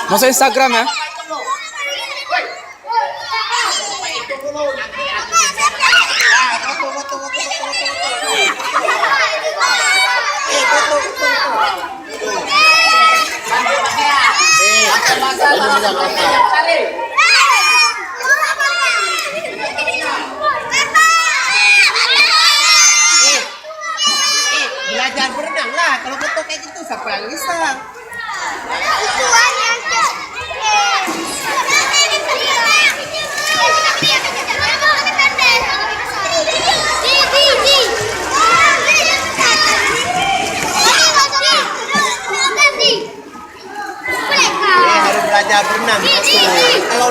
Masuk Instagram ya. Belajar berenang lah. Kalau foto kayak gitu siapa yang bisa? Harus belajar berenang. Kalau